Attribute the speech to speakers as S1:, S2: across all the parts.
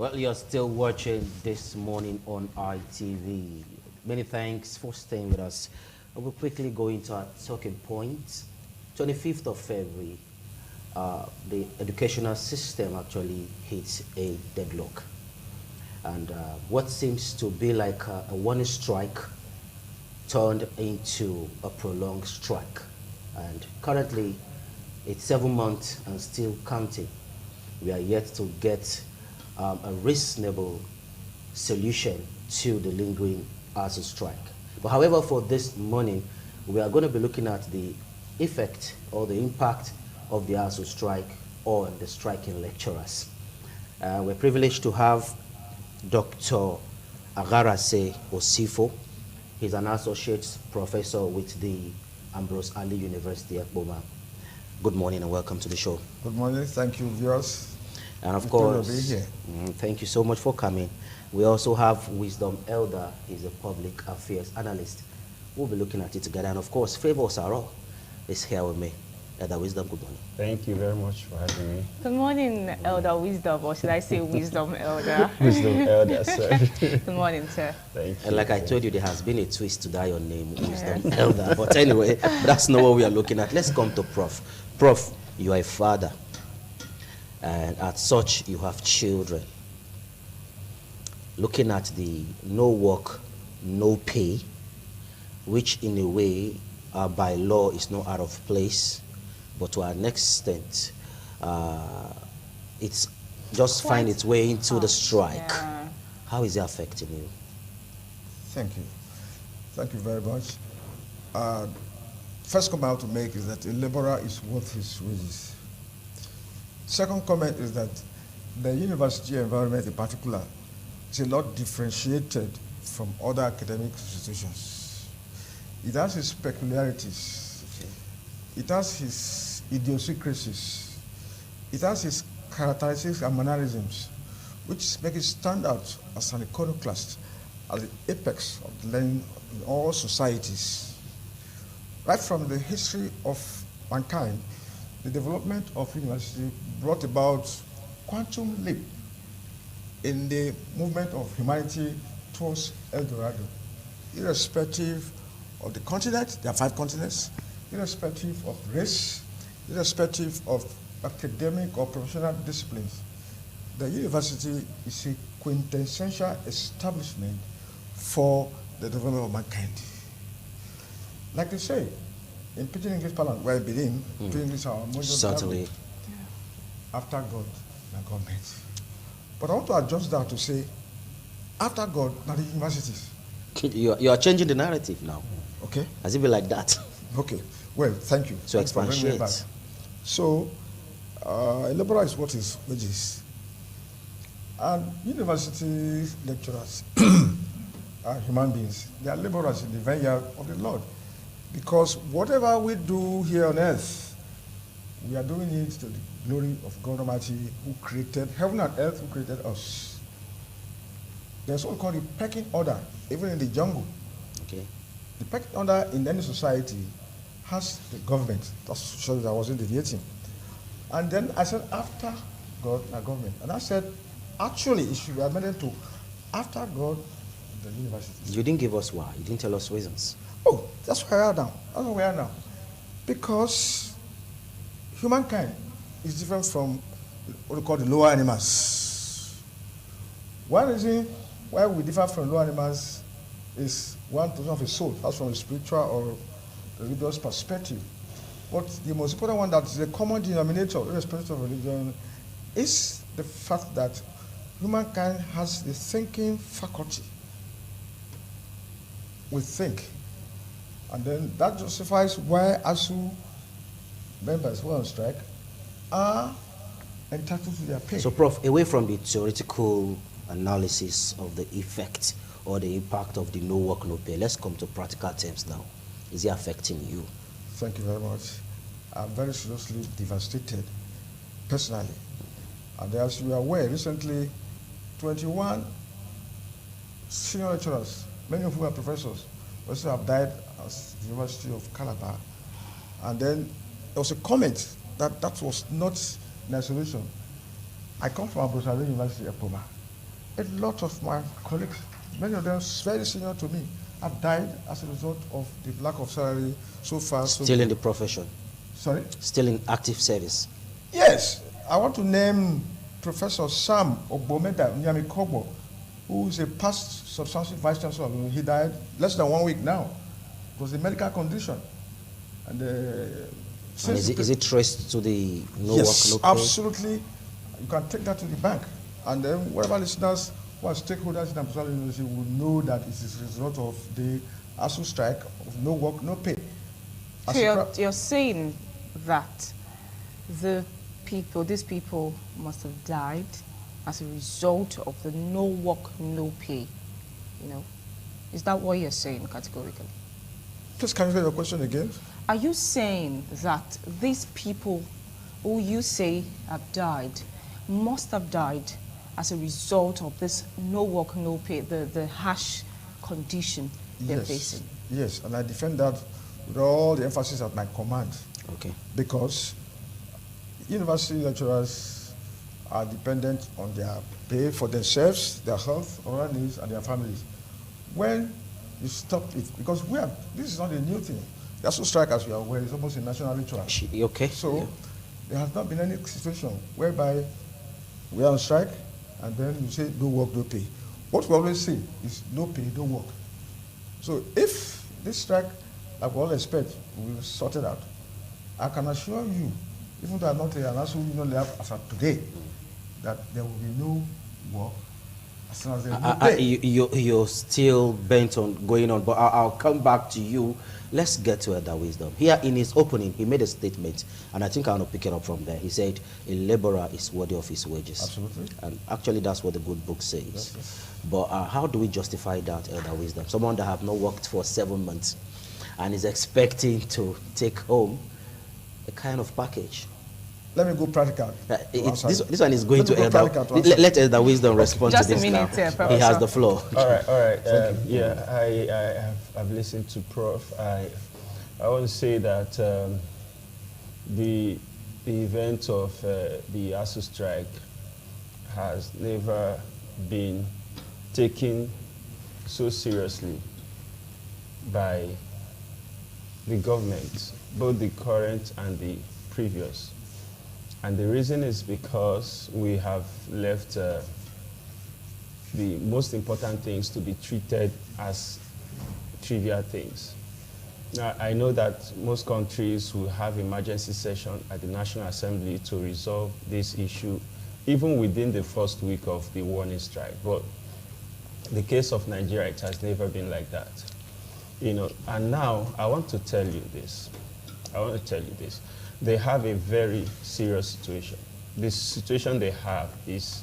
S1: Well, you're still watching This Morning on ITV. Many thanks for staying with us. We'll quickly go into our talking points. 25th of February, the educational system actually hits a deadlock. And what seems to be like a one strike turned into a prolonged strike. And currently, it's 7 months and still counting. We are yet to get a reasonable solution to the lingering ASUU strike. But however, for this morning, we are going to be looking at the effect or the impact of the ASUU strike on the striking lecturers. We're privileged to have Dr. Agarase Osifo. He's an associate professor with the Ambrose Ali University at Boma. Good morning and welcome to the show.
S2: Good morning. Thank you, viewers.
S1: And of course,
S2: be here.
S1: Thank you so much for coming. We also have Wisdom Elder. He's a public affairs analyst. We'll be looking at it together. And of course, Favor Saro is here with me. Elder Wisdom, good morning.
S3: Thank you very much for having me.
S4: Good morning, Elder Wisdom, or should I say Wisdom Elder?
S3: Wisdom Elder, sir.
S4: Good morning, sir.
S3: Thank you.
S1: And like I told you, there has been a twist to that your name, Wisdom Elder. But anyway, that's not what we are looking at. Let's come to Prof. Prof, you are a father. And as such, you have children. Looking at the no work, no pay, which in a way, by law is not out of place, but to an extent, it's just find its way into the strike.
S4: Yeah.
S1: How is it affecting you?
S2: Thank you. Thank you very much. First comment I want to make is that a laborer is worth his wages. Second comment is that the university environment in particular is a lot differentiated from other academic institutions. It has its peculiarities. It has its idiosyncrasies. It has its characteristics and mannerisms, which make it stand out as an iconoclast, as the apex of the learning in all societies. Right from the history of mankind, the development of university brought about quantum leap in the movement of humanity towards El Dorado, irrespective of the continent. There are 5 continents, irrespective of race, irrespective of academic or professional disciplines. The university is a quintessential establishment for the development of mankind. Like they say, in Pidgin English parlance, where I begin, Pidgin English our modern
S1: Certainly.
S2: after God and government. But I want to adjust that to say, after God, not the universities.
S1: You are changing the narrative now.
S2: Okay?
S1: As if you like that.
S2: Okay. Well, thank you.
S1: So
S2: Thanks for bringing me
S1: expatiate.
S2: back. So, a laborer is what his wages. And university lecturers are human beings. They are laborers in the vineyard of the Lord. Because whatever we do here on earth, we are doing it to the glory of God Almighty, who created heaven and earth, who created us. There's what called the pecking order, even in the jungle.
S1: Okay.
S2: The pecking order in any society has the government. That's sure that I wasn't deviating. And then I said, after God and government. And I said, actually, it should be amended to after God, the university.
S1: You didn't give us why. You didn't tell us reasons.
S2: Oh, that's where we are now. That's where we are now. Because humankind is different from what we call the lower animals. One reason why we differ from lower animals is one person of a soul. That's from a spiritual or religious perspective. But the most important one that is a common denominator, irrespective of religion, is the fact that humankind has the thinking faculty. We think. And then that justifies why ASUU members who are on strike are entitled to their pay.
S1: So, Prof, away from the theoretical analysis of the effect or the impact of the no work, no pay, let's come to practical terms now. Is it affecting you?
S2: Thank you very much. I'm very seriously devastated, personally. And as you are aware, recently, 21 senior lecturers, many of whom are professors, also have died at the University of Calabar. And then there was a comment that that was not in isolation. I come from Ambrose Ali University at Boma. A lot of my colleagues, many of them very senior to me, have died as a result of the lack of salary so far.
S1: Still in the profession,
S2: Sorry?
S1: still in active service.
S2: Yes, I want to name Professor Sam Ogbomeda Nyamikobo, who is a past substantive vice chancellor. He died less than 1 week now. It was a medical condition. And,
S1: And is it traced to the no
S2: yes,
S1: work, no pay?
S2: absolutely. You can take that to the bank. And then whatever listeners who are stakeholders in Amsterdam University will know that it is a result of the ASUU strike of no work, no pay.
S4: So you're saying that these people must have died as a result of the no work, no pay, you know? Is that what you're saying categorically?
S2: Please, can you repeat your question again?
S4: Are you saying that these people who you say have died must have died as a result of this no work, no pay, the harsh condition they're facing?
S2: Yes, and I defend that with all the emphasis at my command.
S1: Okay.
S2: Because university lecturers are dependent on their pay for themselves, their health, oral needs, and their families. When you stop it, because this is not a new thing. The ASUU strike, as you are aware, is almost a national ritual.
S1: Okay.
S2: So
S1: Yeah.
S2: there has not been any situation whereby we are on strike and then you say no work, no pay. What we always say is no pay, no work. So if this strike, like we all expect, will sort it out, I can assure you, even though I'm not an ASUU union leader as of today, that there will be no work as soon as there is no pay.
S1: You're still bent on going on, but I'll come back to you. Let's get to Elder Wisdom. Here in his opening, he made a statement, and I think I want to pick it up from there. He said, a laborer is worthy of his wages.
S2: Absolutely.
S1: And actually, that's what the good book says.
S2: Yes.
S1: But how do we justify that, Elder Wisdom? Someone that have not worked for 7 months and is expecting to take home a kind of package.
S2: Let me go practical.
S1: This one is going
S2: Let me
S1: to
S2: go
S1: Elder.
S2: practical to answer.
S1: Let Elder Wisdom respond
S4: Just
S1: to
S4: a
S1: this
S4: minute,
S1: now. He
S4: Professor.
S1: has the floor.
S3: All right. Yeah, I've listened to Prof. I want to say that the event of the ASUU strike has never been taken so seriously by the government, both the current and the previous. And the reason is because we have left the most important things to be treated as trivial things. Now, I know that most countries will have emergency session at the National Assembly to resolve this issue, even within the first week of the warning strike. But the case of Nigeria, it has never been like that. You know, and now I want to tell you this. They have a very serious situation. The situation they have is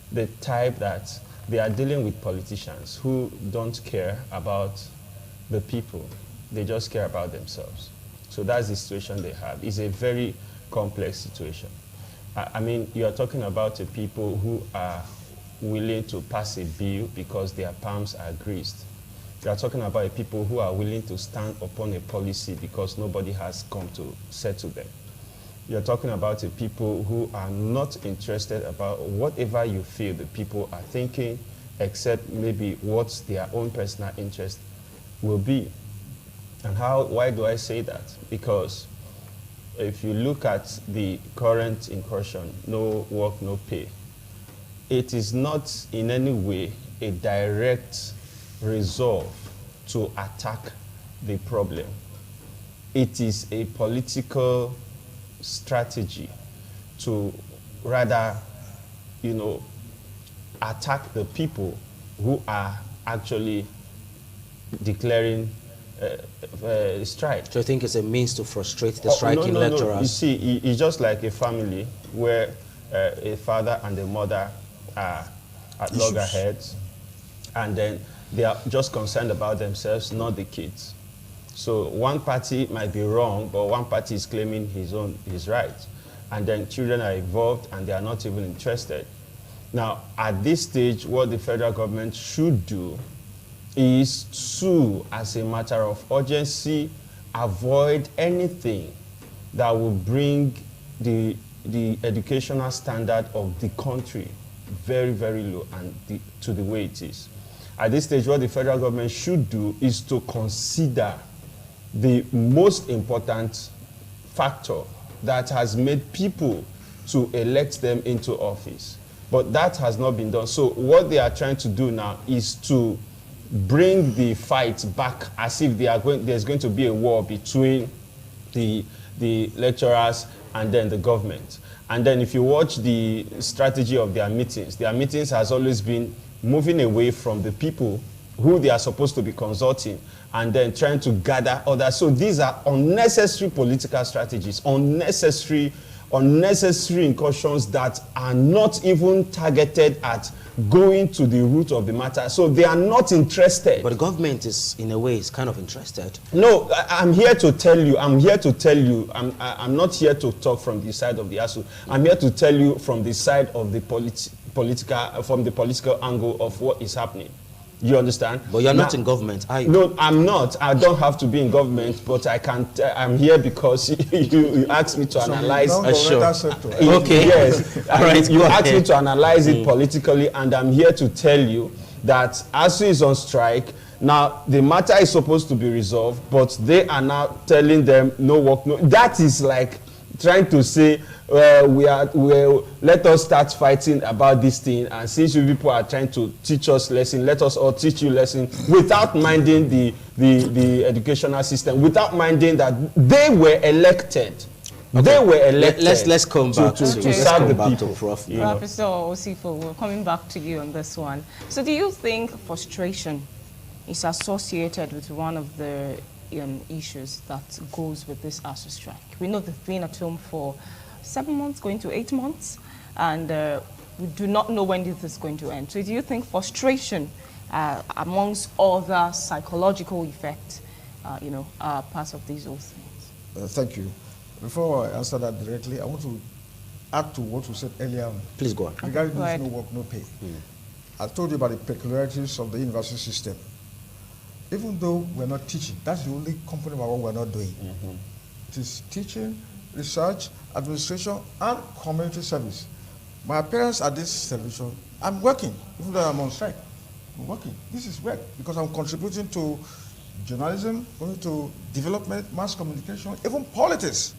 S3: the type that they are dealing with politicians who don't care about the people. They just care about themselves. So that's the situation they have. It's a very complex situation. I mean, you are talking about the people who are willing to pass a bill because their palms are greased. You are talking about people who are willing to stand upon a policy because nobody has come to settle them. You're talking about the people who are not interested about whatever you feel the people are thinking, except maybe what their own personal interest will be. And why do I say that? Because if you look at the current incursion, no work, no pay, it is not in any way a direct resolve to attack the problem. It is a political strategy to rather, attack the people who are actually declaring strike.
S1: So you think it's a means to frustrate the striking
S3: no.
S1: lecturers?
S3: You see, it's just like a family where a father and a mother are at loggerheads, and then they are just concerned about themselves, not the kids. So one party might be wrong, but one party is claiming his rights. And then children are involved and they are not even interested. Now, at this stage, what the federal government should do is to, as a matter of urgency, avoid anything that will bring the educational standard of the country very, very low and to the way it is. At this stage, what the federal government should do is to consider the most important factor that has made people to elect them into office. But that has not been done. So what they are trying to do now is to bring the fight back as if there's going to be a war between the lecturers and then the government. And then if you watch the strategy of their meetings has always been moving away from the people who they are supposed to be consulting and then trying to gather others. So these are unnecessary political strategies, unnecessary incursions that are not even targeted at going to the root of the matter. So they are not interested.
S1: But the government is, in a way, is kind of interested.
S3: No, I'm here to tell you, I'm not here to talk from the side of the ASUU. I'm here to tell you from the side of the political angle of what is happening. You understand?
S1: But you're not in government, are you?
S3: No, I'm not. I don't have to be in government, but I can. I'm here because you asked me to analyze.
S1: Sure.
S2: Sector.
S1: Okay.
S3: Yes.
S1: All right.
S3: You asked me to analyze it politically, and I'm here to tell you that ASUU is on strike. Now, the matter is supposed to be resolved, but they are now telling them no work. No. That is like trying to say, let us start fighting about this thing, and since you people are trying to teach us lesson, let us all teach you lesson without minding the educational system, without minding that they were elected. Okay. They were elected.
S1: Let's come back to
S3: serve the people.
S4: Professor Osifo, we're coming back to you on this one. So do you think frustration is associated with one of the issues that goes with this ASUU strike? We know they've been at home for 7 months, going to 8 months, and we do not know when this is going to end. So do you think frustration, amongst other psychological effects, are part of these whole things?
S2: Thank you. Before I answer that directly, I want to add to what you said earlier on.
S1: Please go on.
S2: Regarding this no work, no pay. I told you about the peculiarities of the university system. Even though we're not teaching, that's the only component of what we're not doing. It is teaching, research, administration, and community service. My appearance at this television, I'm working, even though I'm on strike. I'm working. This is work because I'm contributing to journalism, going to development, mass communication, even politics.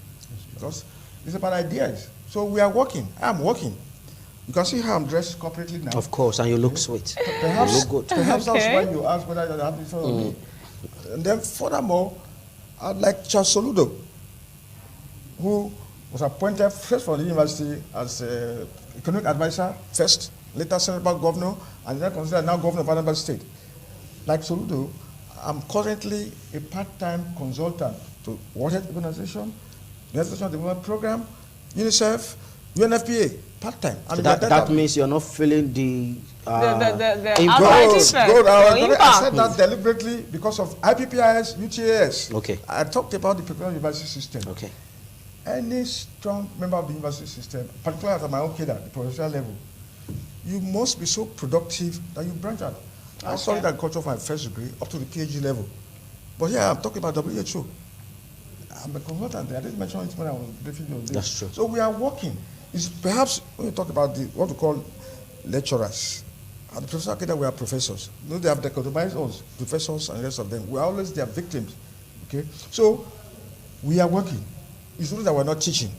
S2: Because it's about ideas. So we are working. I'm working. You can see how I'm dressed corporately now.
S1: Of course, and you look sweet.
S2: Perhaps,
S1: you look good.
S2: Perhaps that's why you ask whether you have this on me. And then furthermore, I'd like Charles Soludo, who was appointed first from the university as economic advisor first, later central bank governor, and then considered now governor of Anambra State. Like Soludo, I'm currently a part-time consultant to World Health Organization, United Nations Development Program, UNICEF, UNFPA, part-time.
S1: So that means you're not feeling the
S4: impact.
S2: I said that deliberately because of IPPIS, UTAS.
S1: Okay.
S2: I talked about the prepared university system.
S1: Okay.
S2: Any strong member of the university system, particularly at my own cadre, the professional level, you must be so productive that you branch out. I studied agriculture for my first degree up to the PhD level. But here I'm talking about WHO. I'm a consultant there. I didn't mention it when I was briefing you on this.
S1: That's true.
S2: So we are working. It's perhaps when you talk about what we call lecturers, at the professional cadre we are professors. You know, they have dichotomized us, professors and the rest of them. We are always their victims. Okay? So we are working. It's not that we're not teaching.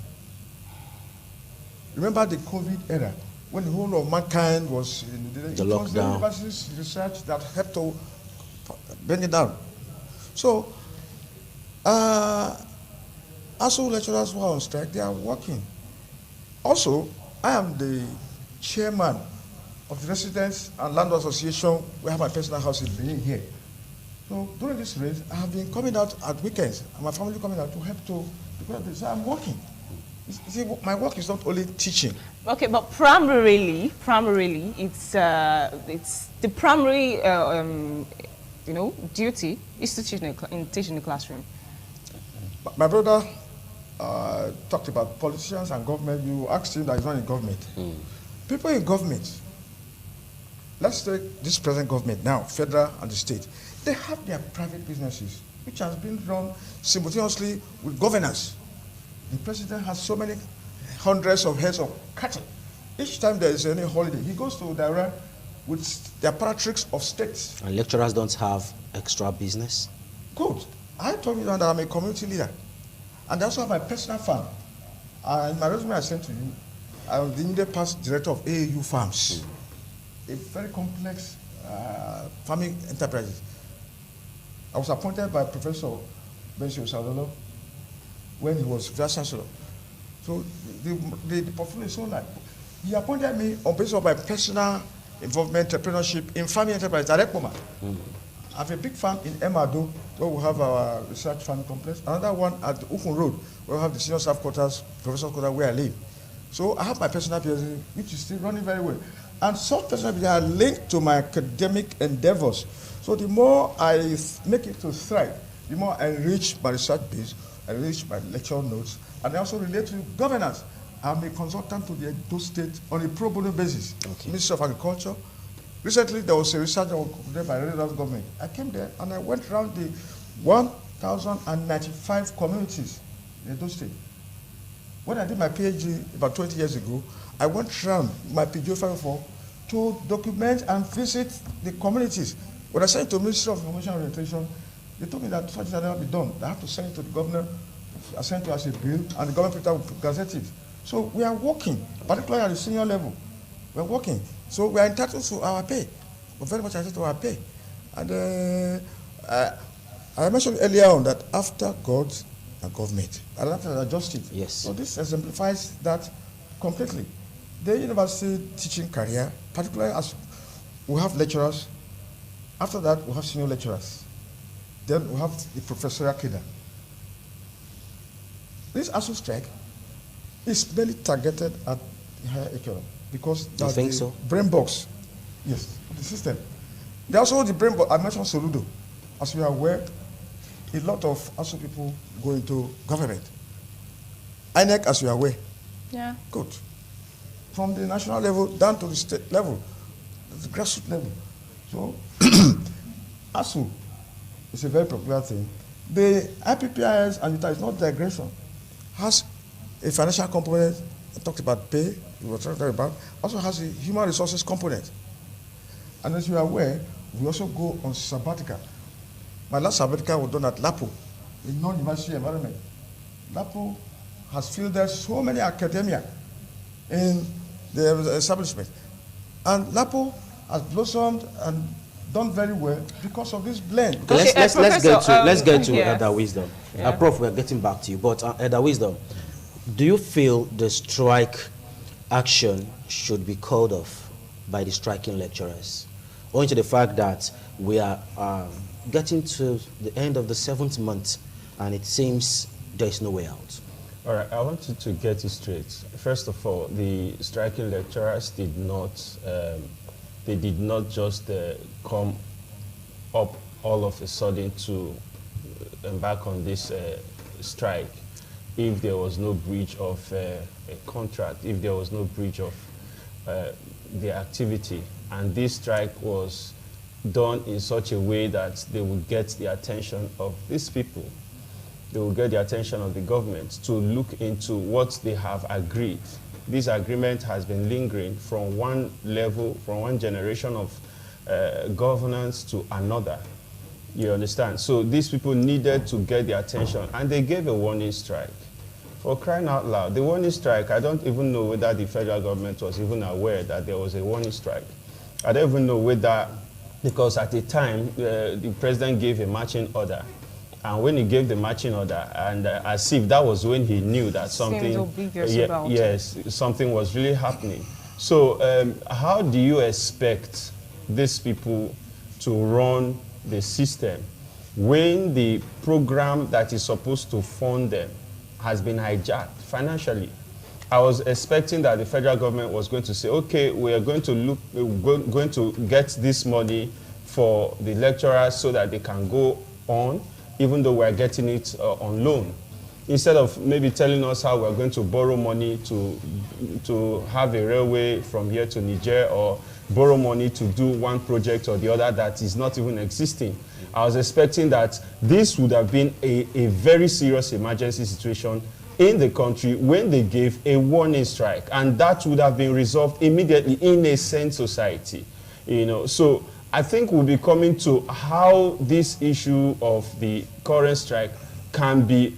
S2: Remember the COVID era, when the whole of mankind was in
S1: the lockdown.
S2: Universities research that helped to bring it down. So, ASUU lecturers who are on strike, they are working. Also, I am the chairman of the Residents and Landlord Association. We have my personal house in Benin here. So during this race, I have been coming out at weekends, and my family coming out to help to. So I'm working. You see, my work is not only teaching.
S4: Okay, but primarily, it's the primary, duty is to teach in the classroom.
S2: My brother talked about politicians and government. You asked him that he's not in government. People in government, let's take this present government now, federal and the state, they have their private businesses, which has been run simultaneously with governance. The president has so many hundreds of heads of cattle Each time there is any holiday, he goes to Daura with the apparatus of states.
S1: And lecturers don't have extra business?
S2: Good. I told you that I'm a community leader. And I also have my personal farm. In my resume I sent to you, I was the immediate past director of AAU Farms, a very complex farming enterprise. I was appointed by Professor Bencio Salolo when he was vice chancellor. So the portfolio is so large. He appointed me on basis of my personal involvement, entrepreneurship in farming enterprise, direct Poma. I have a big farm in Emado, where we have our research farming complex. Another one at Ukun Road, where we have the senior staff quarters, professor's quarters, where I live. So I have my personal business, which is still running very well. And such personal business are linked to my academic endeavors. So the more I make it to thrive, the more I enrich my research base, I enrich my lecture notes, and I also relate to governance. I'm a consultant to the Edo State on a pro bono basis. Okay. Ministry of Agriculture. Recently, there was a research that was conducted by the government. I came there and I went around the 1,095 communities in Edo State. When I did my PhD about 20 years ago, I went around my PhD 504 to document and visit the communities. When I sent it to the Ministry of Information and Orientation, they told me that such that never be done. I have to send it to the governor, I sent it as a bill, and the government will gazette it. So we are working, particularly at the senior level. We are working. So we are entitled to our pay. We're very much entitled to our pay. And I mentioned earlier on that after God and government, and after justice.
S1: Yes.
S2: So this exemplifies that completely. The university teaching career, particularly as we have lecturers, after that we have senior lecturers. Then we have the professorial cadre. This ASUU strike is mainly targeted at the higher economy because that's the
S1: so?
S2: brain box, yes, the system. There's also the brain box. I mentioned Soludo. As you are aware, a lot of ASUU people go into government. INEC, as you are aware,
S4: yeah,
S2: good. From the national level down to the state level, the grassroots level. So, ASUU is a very popular thing. The IPPIS and UTA is not digression, has a financial component. I talked about pay, we were talking about, also has a human resources component. And as you are aware, we also go on sabbatical. My last sabbatical was done at LAPO, a non-university environment. LAPO has fielded so many academia in the establishment. And LAPO has blossomed and done very well because of this blend.
S1: Okay, let's get to Elder Wisdom.
S4: Yeah.
S1: Prof, we're getting back to you, but Elder Wisdom, do you feel the strike action should be called off by the striking lecturers, owing to the fact that we are getting to the end of the 7th month and it seems there is no way out?
S3: All right, I want you to get it straight. First of all, the striking lecturers did not just come up all of a sudden to embark on this strike if there was no breach of a contract, if there was no breach of the activity. And this strike was done in such a way that they would get the attention of these people. They will get the attention of the government to look into what they have agreed. This agreement has been lingering from one level, from one generation of governance to another. You understand? So these people needed to get the attention, and they gave a warning strike. For crying out loud, the warning strike, I don't even know whether the federal government was even aware that there was a warning strike. I don't even know whether, because at the time, the president gave a marching order. And when he gave the marching order, and as if that was when he knew that something, something was really happening. So how do you expect these people to run the system when the program that is supposed to fund them has been hijacked financially? I was expecting that the federal government was going to say, okay, we are going to get this money for the lecturers so that they can go on, even though we're getting it on loan. Instead of maybe telling us how we're going to borrow money to have a railway from here to Niger, or borrow money to do one project or the other that is not even existing. I was expecting that this would have been a very serious emergency situation in the country when they gave a warning strike, and that would have been resolved immediately in a sane society. You know, so I think we'll be coming to how this issue of the current strike can be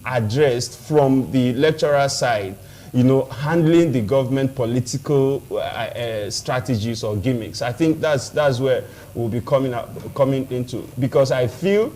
S3: addressed from the lecturer side, you know, handling the government political strategies or gimmicks. I think that's where we'll be coming into, because I feel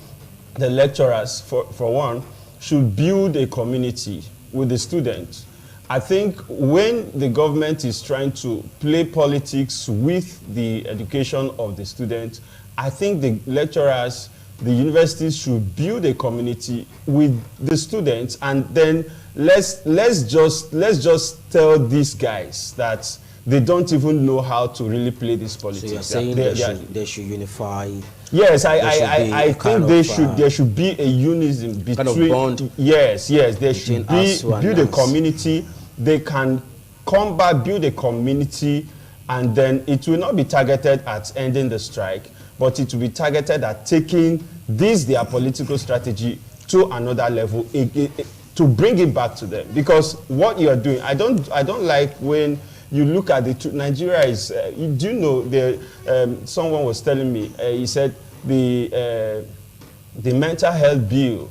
S3: the lecturers, for one, should build a community with the students. I think when the government is trying to play politics with the education of the students, I think the lecturers, the universities should build a community with the students, and then let's just tell these guys that they don't even know how to really play this politics.
S1: So you're saying they should unify.
S3: Yes, I think there should be a unison between.
S1: Kind of bond.
S3: Yes, there should be build a community. They can come back, build a community, and then it will not be targeted at ending the strike, but it will be targeted at taking their political strategy to another level, to bring it back to them. Because what you are doing, I don't like when you look at the Nigeria is. Do you know someone was telling me, he said the mental health bill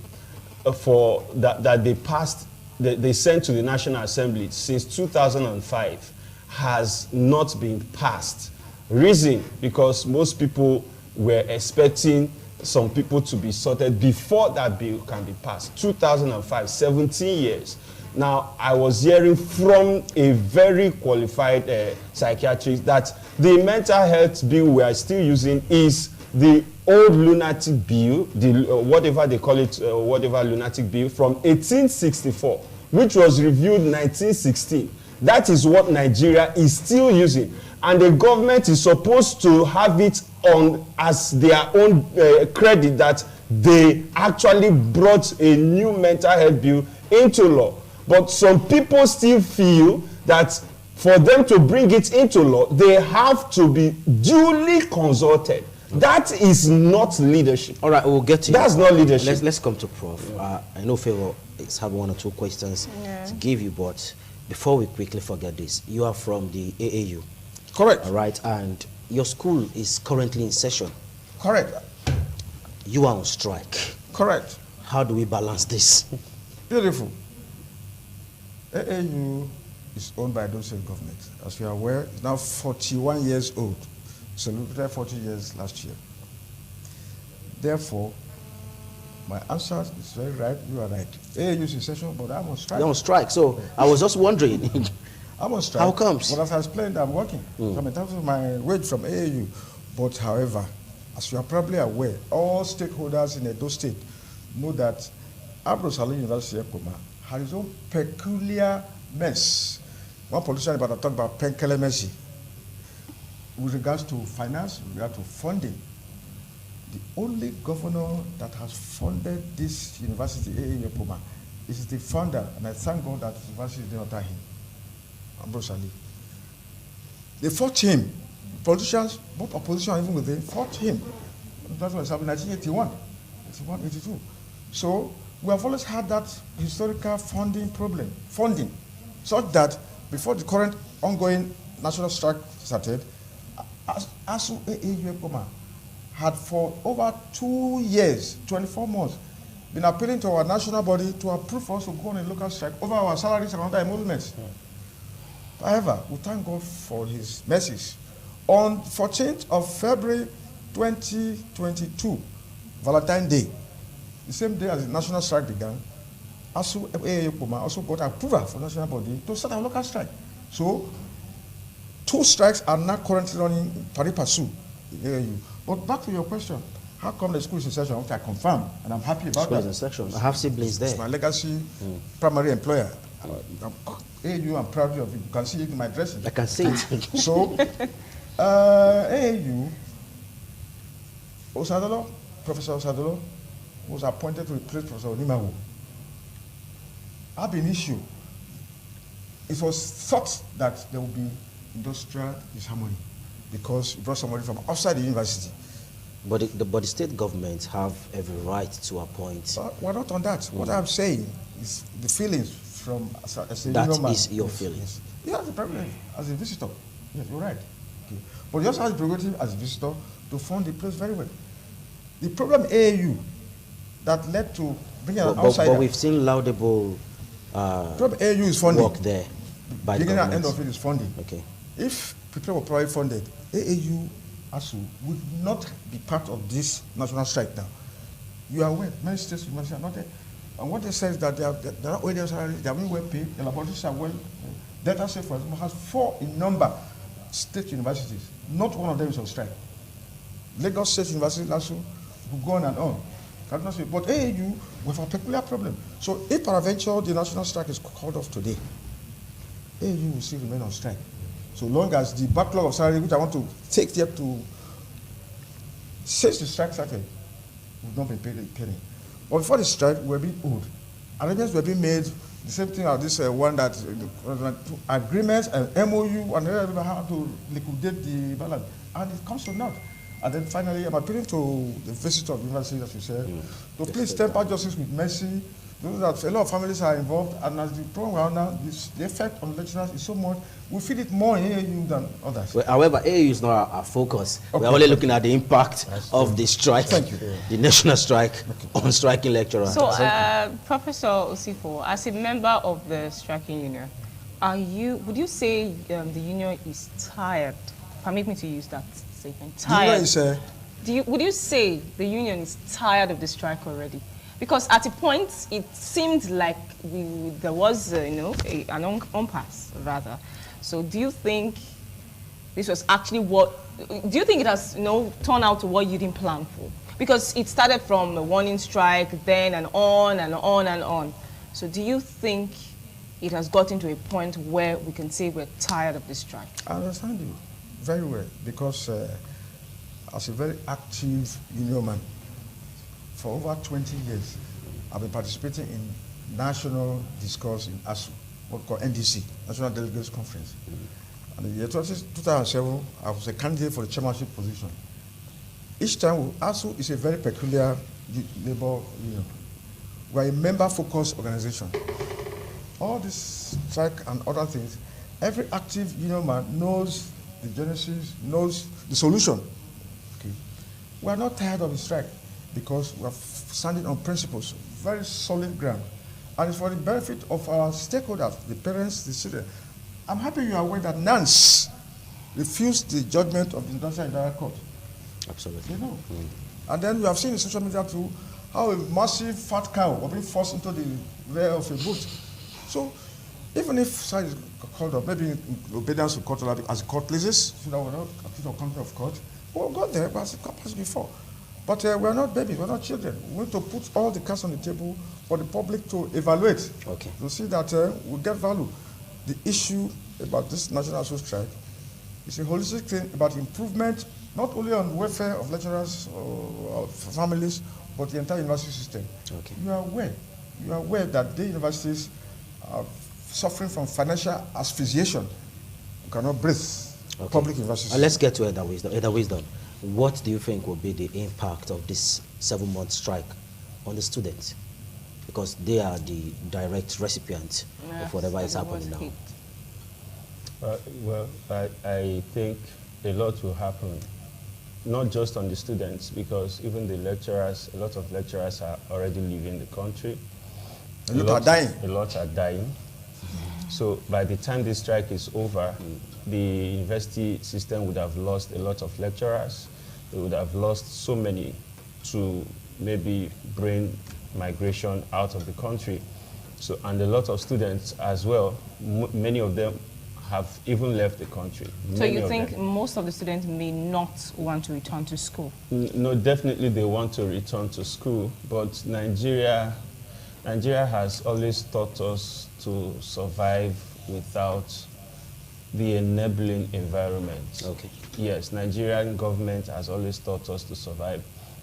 S3: for that they passed, they sent to the National Assembly since 2005 has not been passed. Reason, because most people were expecting some people to be sorted before that bill can be passed. 2005, 17 years. Now, I was hearing from a very qualified psychiatrist that the mental health bill we are still using is the old lunatic bill, whatever they call it, whatever lunatic bill from 1864, which was reviewed 1916. That is what Nigeria is still using. And the government is supposed to have it on as their own credit that they actually brought a new mental health bill into law. But some people still feel that for them to bring it into law, they have to be duly consulted. That is not leadership.
S1: All right, we'll get to
S3: That's not leadership.
S1: Let's come to Prof. I know Favor is having one or two questions to give you, but before we quickly forget this, you are from the AAU.
S2: Correct.
S1: All right, and your school is currently in session.
S2: Correct.
S1: You are on strike.
S2: Correct.
S1: How do we balance this?
S2: Beautiful. AAU is owned by those state governments. As you are aware, it's now 41 years old. Celebrated 40 years last year. Therefore, my answer is very right. You are right. AAU is in session, but I'm on strike.
S1: You're on strike. So I was just wondering.
S2: I'm on strike.
S1: How comes?
S2: Well, as I explained, I'm working. So I'm entitled to my wage from AAU. But however, as you are probably aware, all stakeholders in Edo State know that Abdul University Ekoma has its own peculiar mess. One politician about to talk about Penkele Messi. With regards to finance, with regard to funding, the only governor that has funded this university, AAU Ekoma, is the founder, and I thank God that the university did not him, Ambrose Ali. They fought him. Politicians, both opposition and even within, fought him. That was happened in 1981, 81, 82. So we have always had that historical funding problem, such that before the current ongoing national strike started, ASUU AAU Ekoma had for over 2 years, 24 months, been appealing to our national body to approve for us to go on a local strike over our salaries and other emoluments. However, we thank God for his mercies. On 14th of February 2022, Valentine's Day, the same day as the national strike began, ASUU AAU Ekoma also got approval from the national body to start a local strike. So, 2 strikes are now currently running pari passu in AAU. But back to your question, how come the school is in session? Which I confirm, and I'm happy about
S1: School
S2: that.
S1: is in session. I have siblings there.
S2: It's my legacy primary employer. AAU, I'm proud of it. You can see it in my dressing.
S1: I can see it.
S2: So, AAU, Osadolo, Professor Osadolo, was appointed to replace Professor Onimawo. Ab initio, it was thought that there would be industrial disharmony because he brought somebody from outside the university.
S1: But the state governments have every right to appoint.
S2: We're not on that. What I'm saying is the feelings from as a
S1: That
S2: union man.
S1: is your
S2: Yes,
S1: feeling.
S2: Yes. You have the prerogative as a visitor. Yes, you're right. Okay. But you also have the prerogative as a visitor to fund the place very well. The problem AAU that led to bringing an outsider.
S1: But we've seen laudable
S2: problem AAU is funding.
S1: work there by the
S2: Beginning and
S1: government.
S2: end of it is funding.
S1: Okay.
S2: If people were properly funded, AAU, ASUU would not be part of this national strike now. You are aware, many states universities are not there. And what they say is that they are not only salaries, they are being well paid, the laboratories are well. Delta State, for example, has 4 in number state universities. Not one of them is on strike. Lagos State University, ASUU, will go on and on. Cannot say, but AAU, we have a peculiar problem. So if peradventure the national strike is called off today, AAU will still remain on strike. So long as the backlog of salary, which I want to take there to, since the strike started, we've not been paid a penny. But before the strike, we were being owed. Arrangements were being made, the same thing as this one that, agreements and MOU, and everybody how to liquidate the balance. And it comes to naught. And then finally, I'm appealing to the visitor of the university, as you said, to please temper justice with mercy. Know that a lot of families are involved, and as the problem around now, the effect on lecturers is so much, we feel it more in AAU than others.
S1: Well, however, AAU is not our focus.
S2: Okay.
S1: We're only looking at the impact of the strike,
S2: Thank you.
S1: the national strike on striking lecturers.
S4: So, Professor Osifo, as a member of the striking union, would you say the union is tired? Permit me to use that statement. Tired. Would you say the union is tired of the strike already? Because at a point, it seemed like there was, an impasse, rather. So do you think this was actually do you think it has, turned out to what you didn't plan for? Because it started from a warning strike, then and on and on and on. So do you think it has gotten to a point where we can say we're tired of the strike?
S2: I understand you very well, because as a very active union man, for over 20 years, I've been participating in national discourse in ASUU, what we call NDC, National Delegates Conference. And in the year 2007, I was a candidate for the chairmanship position. Each time, ASUU is a very peculiar labor union. We're a member-focused organization. All this strike and other things, every active union man knows the genesis, knows the solution. Okay. We're not tired of the strike, because we're standing on principles, very solid ground. And it's for the benefit of our stakeholders, the parents, the children. I'm happy you are aware that NANS refused the judgment of the International Indirect Court.
S1: Absolutely.
S2: You know. And then we have seen in social media too, how a massive fat cow was being forced into the rear of a boat. So even if side is called up, maybe in obedience to court as court pleases, so that we're not accused of contempt of court, we'll go there as it happens before. But we're not babies, we're not children. We need to put all the cards on the table for the public to evaluate, to see that we get value. The issue about this national ASUU strike is a holistic thing about improvement, not only on the welfare of lecturers or families, but the entire university system.
S1: Okay.
S2: You are aware that the universities are suffering from financial asphyxiation. You cannot breathe. Public universities.
S1: Let's get to Elder Wisdom. What do you think will be the impact of this 7-month strike on the students? Because they are the direct recipients of whatever is happening now.
S3: Well, I think a lot will happen, not just on the students, because even the lecturers, a lot of lecturers are already leaving the country.
S2: A lot are dying.
S3: A lot are dying. So by the time this strike is over, the university system would have lost a lot of lecturers. They would have lost so many to maybe brain migration out of the country. So, and a lot of students as well, many of them have even left the country.
S4: So you think most of the students may not want to return to school?
S3: No, definitely they want to return to school, but Nigeria has always taught us to survive without the enabling environment.
S1: Okay.
S3: Yes, Nigerian government has always taught us to survive.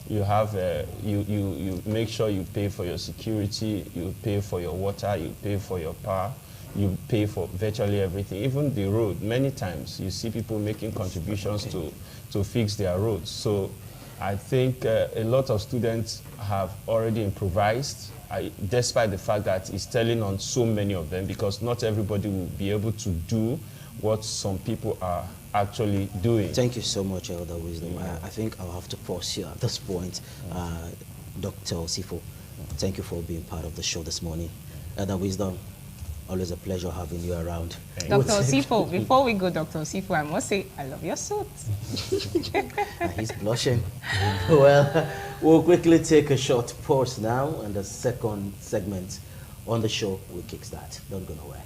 S3: You have you make sure you pay for your security, you pay for your water, you pay for your power, you pay for virtually everything, even the road. Many times you see people making contributions to fix their roads. So I think a lot of students have already improvised, despite the fact that it's telling on so many of them, because not everybody will be able to do what some people are actually doing.
S1: Thank you so much, Elder Wisdom. I think I'll have to pause here at this point. Dr. Sifo, thank you for being part of the show this morning. Elder Wisdom, always a pleasure having you around.
S4: Dr. Sifo, before we go, Dr. Sifo, I must say, I love your suit.
S1: He's blushing. Well, we'll quickly take a short pause now, and the second segment on the show will kickstart. Don't go nowhere.